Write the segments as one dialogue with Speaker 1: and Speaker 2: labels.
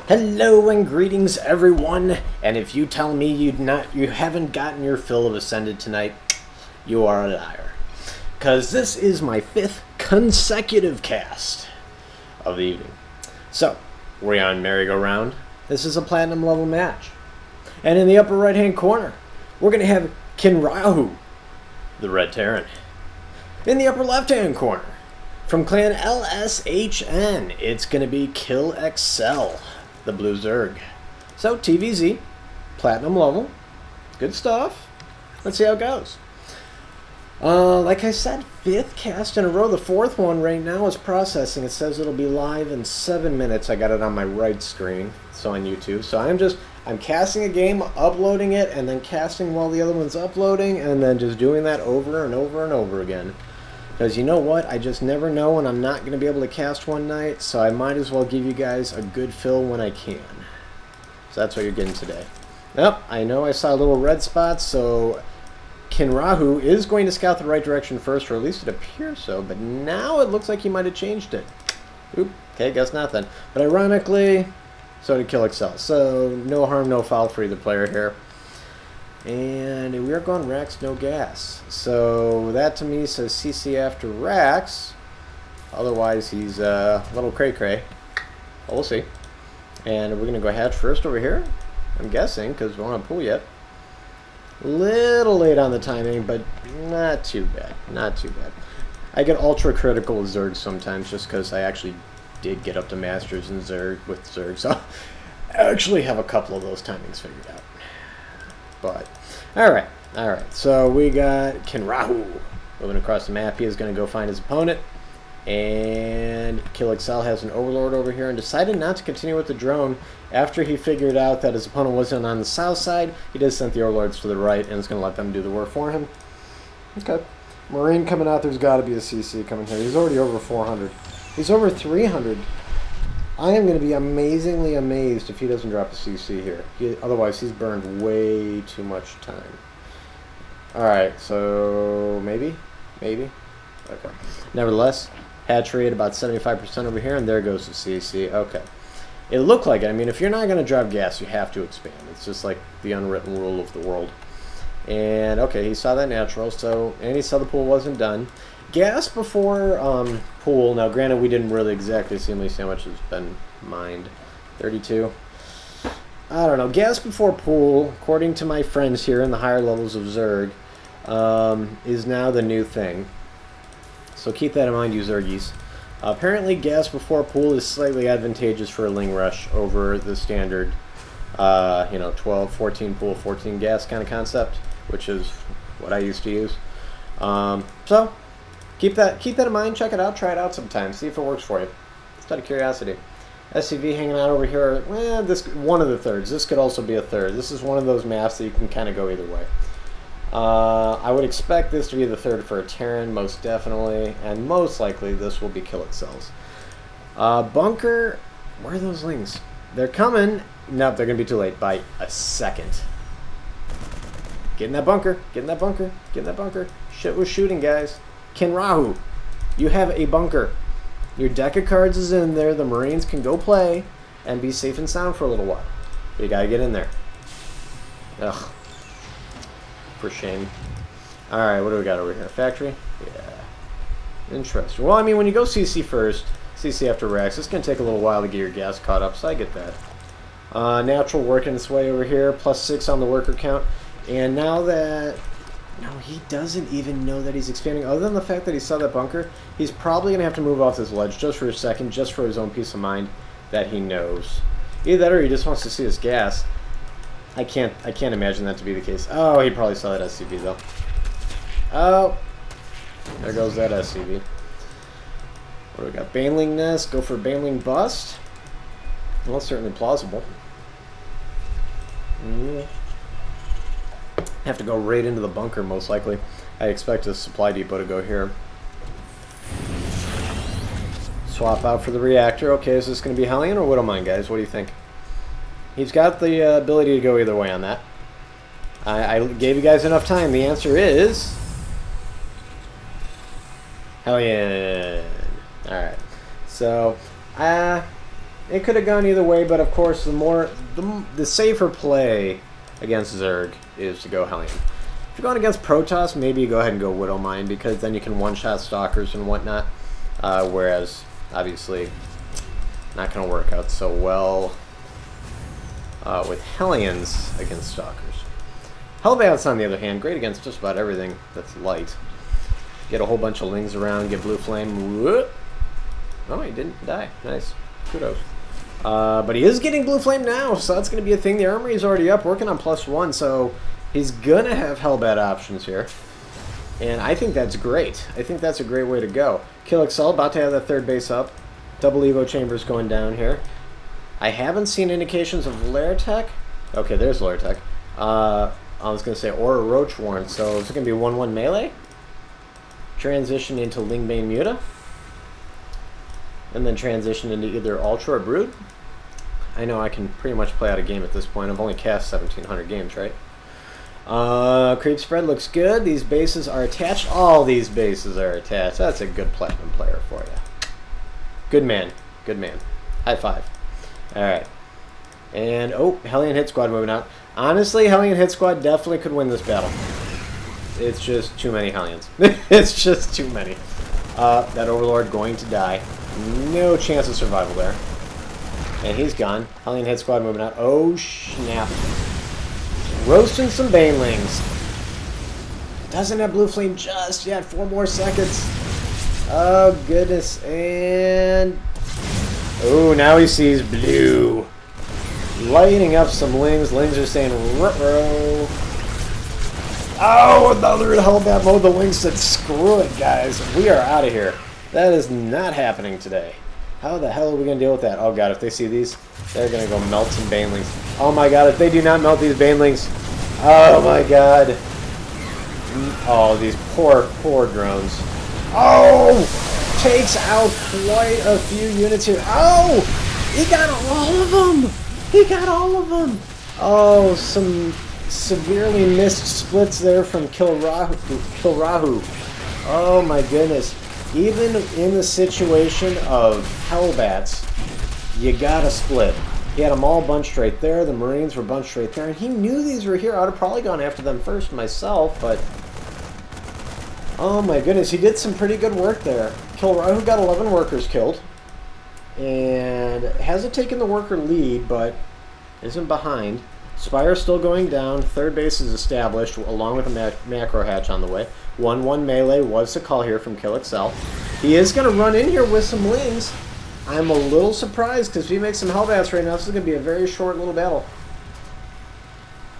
Speaker 1: Hello and greetings everyone, and if you tell me you haven't gotten your fill of Ascended tonight, you are a liar. Cause this is my 5th consecutive cast of the evening. So, we're on merry-go-round. This is a platinum level match. And in the upper right hand corner, we're gonna have Kinraju, the Red Terran. In the upper left hand corner, from clan LSHN, it's gonna be Killexcl, the Blue Zerg. So TVZ, platinum level, good stuff. Let's see how it goes. Like I said, 5th cast in a row. The 4th one right now is processing. It says it'll be live in 7 minutes. I got it on my right screen, so on YouTube. So I'm casting a game, uploading it, and then casting while the other one's uploading, and then just doing that over and over and over again. Because you know what? I just never know when I'm not going to be able to cast one night, so I might as well give you guys a good fill when I can. So that's what you're getting today. Yep, I know I saw little red spots, so Kinraju is going to scout the right direction first, or at least it appears so, but now it looks like he might have changed it. Oop, okay, guess not then. But ironically, so did Killexcl. So no harm, no foul for either player here. And we are going Rax, no gas. So that to me says CC after Rax. Otherwise, he's a little cray-cray. Well, we'll see. And we're going to go hatch first over here, I'm guessing, because we don't have a pool yet. Little late on the timing, but not too bad. Not too bad. I get ultra critical with Zerg sometimes just because I actually did get up to Masters in Zerg with Zerg. So I actually have a couple of those timings figured out. But, alright, so we got Kinraju moving across the map. He is going to go find his opponent. And Killexcl has an Overlord over here and decided not to continue with the drone after he figured out that his opponent wasn't on the south side. He just sent the Overlords to the right and is going to let them do the work for him. Okay. Marine coming out, there's got to be a CC coming here. He's already over 400. He's over 300. I am going to be amazingly amazed if he doesn't drop a CC here. Otherwise, he's burned way too much time. Alright, so maybe? Okay. Nevertheless, hatch rate about 75% over here, and there goes the CC. Okay. It looked like it. I mean, if you're not going to drop gas, you have to expand. It's just like the unwritten rule of the world. And, okay, he saw that natural, and he saw the pool wasn't done. Gas before pool. Now, granted, we didn't really exactly see. Let me see how much has been mined. 32. I don't know. Gas before pool, according to my friends here in the higher levels of Zerg, is now the new thing. So keep that in mind, you Zergies. Apparently, gas before pool is slightly advantageous for a Ling Rush over the standard, 12, 14 pool, 14 gas kind of concept, which is what I used to use. So keep that in mind. Check it out. Try it out sometime. See if it works for you. Just out of curiosity. SCV hanging out over here. Well, this one of the thirds. This could also be a third. This is one of those maps that you can kind of go either way. I would expect this to be the third for a Terran, most definitely, and most likely this will be Killexcl's. Bunker, where are those Lings? They're coming. Nope, they're going to be too late by a second. Get in that bunker. Get in that bunker. Get in that bunker. Shit was shooting, guys. Kinraju, you have a bunker. Your deck of cards is in there. The Marines can go play and be safe and sound for a little while. But you got to get in there. Ugh. For shame. Alright, what do we got over here? Factory? Yeah. Interesting. Well, I mean, when you go CC first, CC after Rax, it's going to take a little while to get your gas caught up, so I get that. Natural working its way over here, +6 on the worker count. And now that... No, he doesn't even know that he's expanding. Other than the fact that he saw that bunker, he's probably going to have to move off this ledge just for a second, just for his own peace of mind that he knows. Either that or he just wants to see his gas. I can't imagine that to be the case. Oh, he probably saw that SCV though. Oh, there goes that SCV. What do we got? Baneling Nest. Go for Baneling Bust. Well, that's certainly plausible. Have to go right into the bunker most likely. I expect a supply depot to go here. Swap out for the reactor. Okay, is this going to be Hellion or Widowmine, guys? What do you think? He's got the ability to go either way on that. I gave you guys enough time. The answer is... Hellion. Alright. So, It could have gone either way, but of course the safer play against Zerg is to go Hellion. If you're going against Protoss, maybe you go ahead and go Widowmine, because then you can one-shot Stalkers and whatnot. Whereas, obviously, not going to work out so well with Hellions against Stalkers. Hellbats, on the other hand, great against just about everything that's light. Get a whole bunch of Lings around, get Blue Flame. Whoop. Oh, he didn't die. Nice. Kudos. But he is getting Blue Flame now, so that's going to be a thing. The Armory is already up, working on +1, so he's going to have Hellbat options here. And I think that's great. I think that's a great way to go. Killexcl about to have that third base up. Double Evo Chambers going down here. I haven't seen indications of Lair Tech. Okay, there's Lair Tech. I was going to say Aura Roach Warren, so is it going to be 1-1 melee? Transition into Lingbane Muta. And then transition into either Ultra or Brood. I know I can pretty much play out a game at this point. I've only cast 1,700 games, right? Creep spread looks good. These bases are attached. All these bases are attached. That's a good Platinum player for you. Good man. Good man. High five. Alright. And, oh, Hellion Hit Squad moving out. Honestly, Hellion Hit Squad definitely could win this battle. It's just too many Hellions. It's just too many. That Overlord going to die. No chance of survival there. And he's gone. Hellion Hit Squad moving out. Oh, snap. Roasting some Banelings. Doesn't have Blue Flame just yet. 4 more seconds. Oh, goodness. And... oh, now he sees blue. Lighting up some Lings. Lings are saying, ruh-roh. Oh, another Hellbat mode. The Lings said, screw it, guys. We are out of here. That is not happening today. How the hell are we going to deal with that? Oh, God, if they see these, they're going to go melt some Banelings. Oh, my God, if they do not melt these Banelings. Oh, my God. Oh, these poor, poor drones. Oh! Takes out quite a few units here. Oh! He got all of them! He got all of them! Oh, some severely missed splits there from Kinraju. Oh, my goodness. Even in the situation of Hellbats, you gotta split. He had them all bunched right there. The Marines were bunched right there. And he knew these were here. I would have probably gone after them first myself, but... oh my goodness, he did some pretty good work there. Kinraju got 11 workers killed. And hasn't taken the worker lead, but isn't behind. Spire's still going down. Third base is established, along with a macro hatch on the way. 1-1 melee was the call here from Killexcl. He is going to run in here with some Lings. I'm a little surprised, because if he makes some Hellbats right now, this is going to be a very short little battle.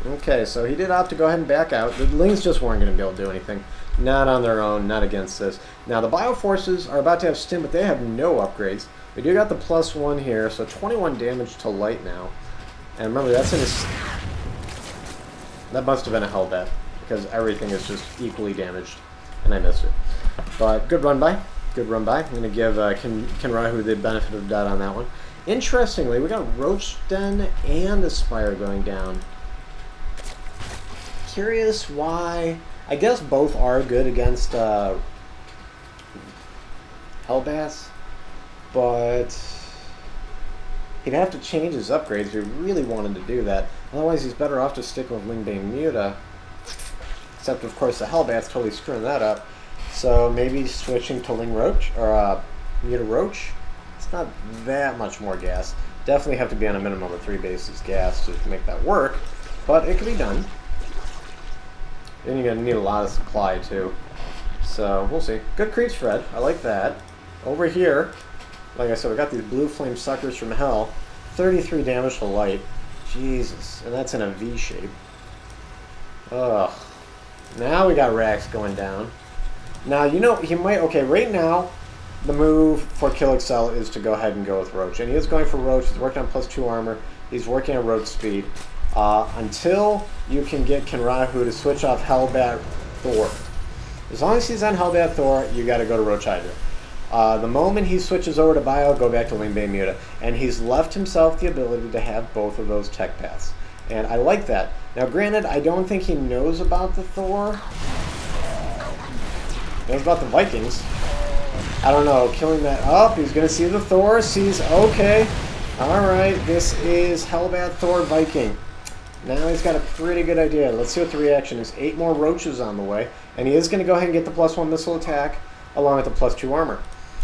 Speaker 1: Okay, so he did opt to go ahead and back out. The Lings just weren't going to be able to do anything. Not on their own, not against this. Now, the Bioforces are about to have Stim, but they have no upgrades. We do got the +1 here, so 21 damage to light now. And remember, that's in his... that must have been a Hellbat, because everything is just equally damaged. And I missed it. But good run by. Good run by. I'm going to give Kinraju the benefit of the doubt on that one. Interestingly, we got Roach Den and Aspire going down. Curious why... I guess both are good against Hellbats, but he'd have to change his upgrades if he really wanted to do that. Otherwise, he's better off just sticking with Lingbane Muta. Except, of course, the Hellbat's totally screwing that up. So maybe switching to Ling Roach, or Muta Roach. It's not that much more gas. Definitely have to be on a minimum of 3 bases gas to make that work, but it can be done. Then you're going to need a lot of supply, too. So, we'll see. Good creep spread. I like that. Over here, like I said, we got these blue flame suckers from hell. 33 damage to light. Jesus. And that's in a V shape. Ugh. Now we got Rax going down. Now, you know, he might... okay, right now, the move for Killexcl is to go ahead and go with Roach. And he is going for Roach. He's working on +2 armor. He's working on Roach speed. Until you can get Kinraju to switch off Hellbat Thor. As long as he's on Hellbat Thor, you got to go to Roach Hydra. The moment he switches over to Bio, go back to Lingbane Muta. And he's left himself the ability to have both of those tech paths. And I like that. Now, granted, I don't think he knows about the Thor. He knows about the Vikings. I don't know, killing that up. He's going to see the Thor, sees, okay. Alright, this is Hellbat Thor Viking. Now he's got a pretty good idea. Let's see what the reaction is. 8 more roaches on the way. And he is going to go ahead and get the +1 missile attack along with the +2 armor.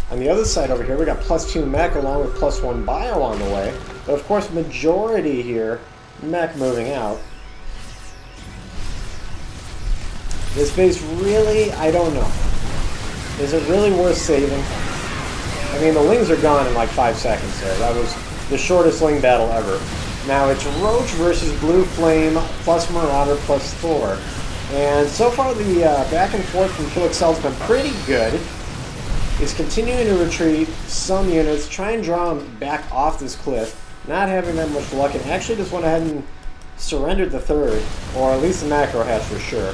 Speaker 1: On the other side over here, we got +2 mech along with +1 bio on the way. But of course, majority here, mech moving out. This base really, I don't know. Is it really worth saving? I mean, the Lings are gone in like 5 seconds there. That was the shortest Ling battle ever. Now it's Roach versus Blue Flame plus Marauder plus Thor. And so far the back and forth from Killexcl has been pretty good. He's continuing to retreat some units, try and draw them back off this cliff, not having that much luck, and actually just went ahead and surrendered the third, or at least the macro hatch for sure.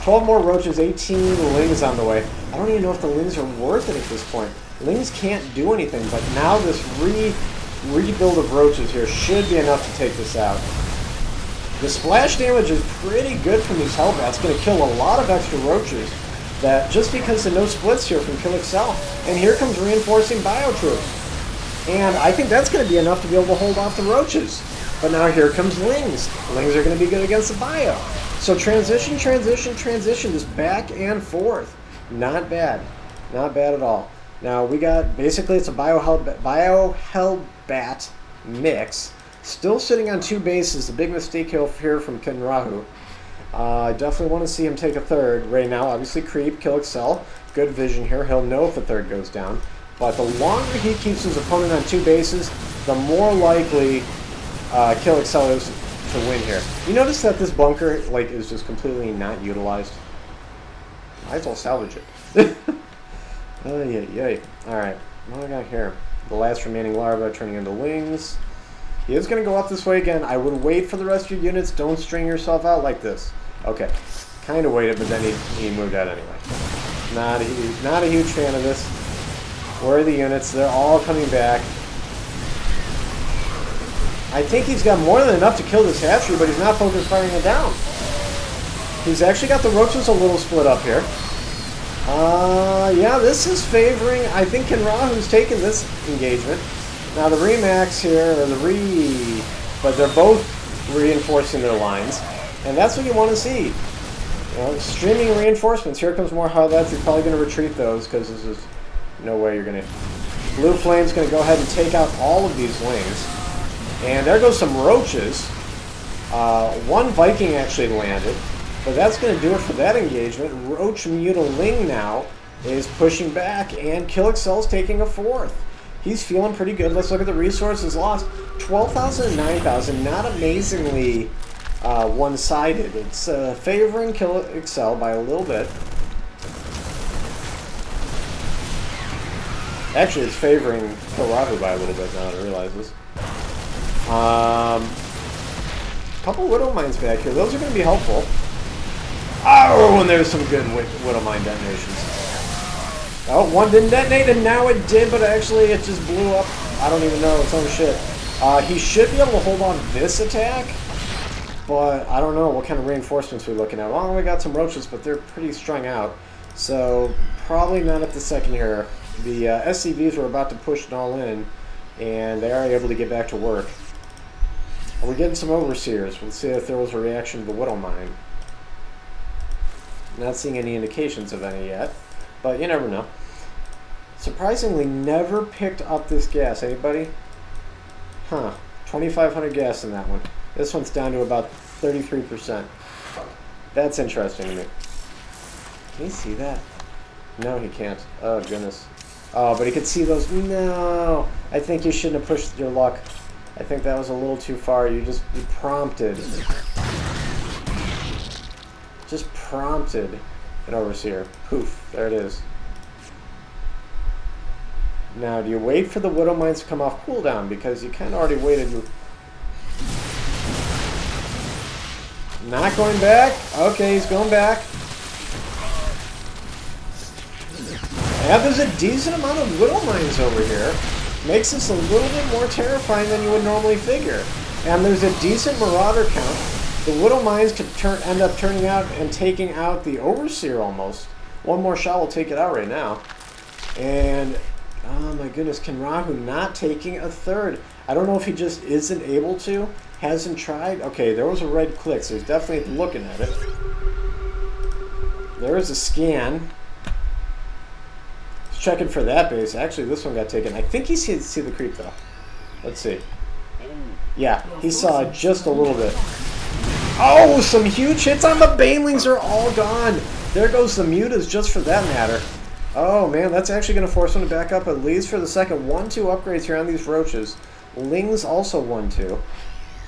Speaker 1: 12 more Roaches, 18 Lings on the way. I don't even know if the Lings are worth it at this point. Lings can't do anything, but now this rebuild of Roaches here should be enough to take this out. The splash damage is pretty good from these Hellbats. It's going to kill a lot of extra Roaches, that just because of no splits here from Killexcl. And here comes reinforcing Biotroops. And I think that's going to be enough to be able to hold off the Roaches. But now here comes Lings. Lings are going to be good against the Bio. So transition, transition, transition, just back and forth. Not bad. Not bad at all. Now we got, basically it's a Bio-Hellbat mix. Still sitting on 2 bases, the big mistake here from Kinraju. I definitely want to see him take a third. Right now, obviously Creep, Killexcl, good vision here. He'll know if the third goes down. But the longer he keeps his opponent on 2 bases, the more likely Killexcl is to win here. You notice that this bunker is just completely not utilized? Might as well salvage it. Oh, yay. Alright, what do I got here? The last remaining larva turning into Lings. He is going to go up this way again. I would wait for the rest of your units. Don't string yourself out like this. Okay, kind of waited, but then he moved out anyway. Not a huge fan of this. Where are the units? They're all coming back. I think he's got more than enough to kill this hatchery, but he's not focused firing it down. He's actually got the Roaches a little split up here. Yeah, this is favoring, I think Kinraju's taking this engagement. Now the Remax here, or but they're both reinforcing their lines, and that's what you want to see. You know, streaming reinforcements. Here comes more Hellbats. You're probably going to retreat those, because there's just no way you're going to... Blue Flame's going to go ahead and take out all of these Lings. And there goes some Roaches. 1 Viking actually landed. But that's going to do it for that engagement. Roach Mutiling now is pushing back, and Killexcl's taking a 4th. He's feeling pretty good. Let's look at the resources lost. 12,000 and 9,000. Not amazingly one-sided. It's favoring Killexcl by a little bit. Actually, it's favoring Kinraju by a little bit now that I realize this. Couple Widow Mines back here. Those are going to be helpful. Oh, and there's some good Widow Mine detonations. Oh, 1 didn't detonate, and now it did, but actually it just blew up. I don't even know its own shit. He should be able to hold on this attack, but I don't know what kind of reinforcements we're looking at. Well, we got some Roaches, but they're pretty strung out, so probably not at the second here. The SCVs were about to push it all in, and they are able to get back to work. We're getting some Overseers. We'll see if there was a reaction to the Widow Mine. Not seeing any indications of any yet, but you never know. Surprisingly, never picked up this gas. Anybody? Huh. 2,500 gas in that one. This one's down to about 33%. That's interesting to me. Can he see that? No, he can't. Oh, goodness. Oh, but he could see those. No! I think you shouldn't have pushed your luck. I think that was a little too far. You prompted. Just prompted an Overseer. Poof. There it is. Now, do you wait for the Widow Mines to come off cooldown? Because you kind of already waited. Not going back? Okay, he's going back. Yeah, there's a decent amount of Widow Mines over here. Makes this a little bit more terrifying than you would normally figure. And there's a decent Marauder count. The Widow Mines could end up turning out and taking out the Overseer almost. One more shot will take it out right now. And... oh my goodness, Kinraju not taking a third. I don't know if he just isn't able to, hasn't tried. Okay, there was a red click, so he's definitely looking at it. There is a scan. He's checking for that base. Actually, this one got taken. I think he see the creep, though. Let's see. Yeah, he saw just a little bit. Oh, some huge hits on the banelings are all gone. There goes the mutas just for that matter. Oh, man, that's actually going to force him to back up at least for the second. 1-2 upgrades here on these roaches. Lings also 1-2.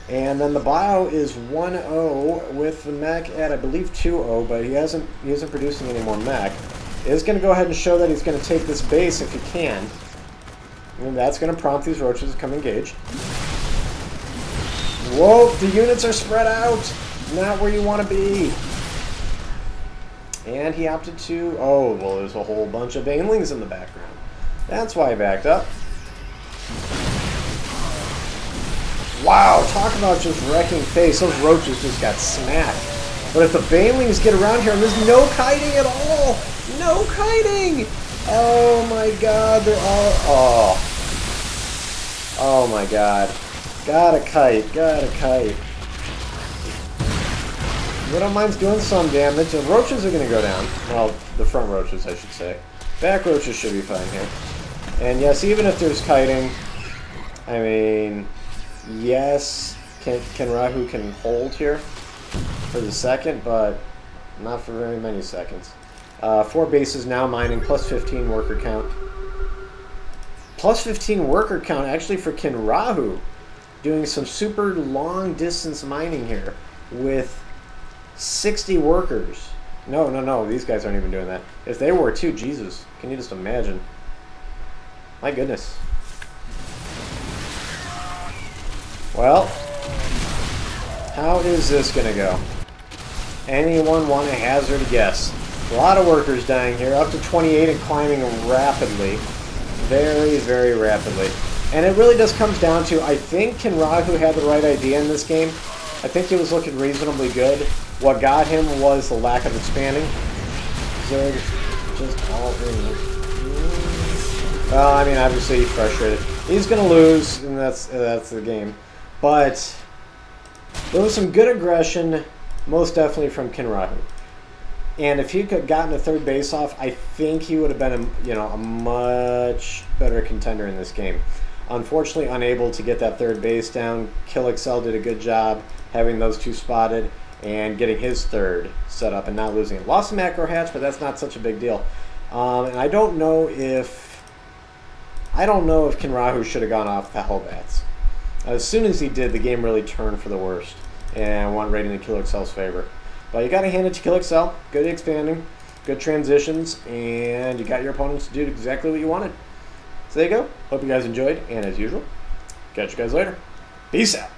Speaker 1: And then the bio is 1-0 with the mech at, I believe, 2-0, but he isn't producing any more mech. Is going to go ahead and show that he's going to take this base if he can. And that's going to prompt these roaches to come engage. Whoa, the units are spread out. Not where you want to be. And he opted to... Oh, well, there's a whole bunch of banelings in the background. That's why he backed up. Wow, talk about just wrecking face. Those roaches just got smacked. But if the banelings get around here, and there's no kiting at all. No kiting. Oh, my God. They're all... Oh. Oh, my God. Gotta kite. Gotta kite. Widowmine's doing some damage. The roaches are going to go down. Well, the front roaches, I should say. Back roaches should be fine here. And yes, even if there's kiting, I mean, yes, Kinraju can hold here for the second, but not for very many seconds. 4 bases now mining, plus 15 worker count. Plus 15 worker count actually for Kinraju. Doing some super long distance mining here with 60 workers. No, these guys aren't even doing that. If they were too, Jesus, can you just imagine? My goodness. Well, how is this going to go? Anyone want to hazard a guess? A lot of workers dying here, up to 28 and climbing rapidly. Very, very rapidly. And it really just comes down to, I think Kinraju had the right idea in this game. I think he was looking reasonably good. What got him was the lack of expanding. Zerg just all in. Well, I mean, obviously he's frustrated. He's going to lose, and that's the game. But there was some good aggression, most definitely from Kinraju. And if he could gotten a third base off, I think he would have been a much better contender in this game. Unfortunately, unable to get that third base down. Killexcl did a good job having those two spotted and getting his third set up and not losing it. Lost the macro hatch, but that's not such a big deal. And I don't know if Kinraju should have gone off the Hellbats. As soon as he did, the game really turned for the worst and went right into Killexcl's favor. But you got to hand it to Killexcl. Good expanding, good transitions, and you got your opponents to do exactly what you wanted. So there you go. Hope you guys enjoyed, and as usual, catch you guys later. Peace out.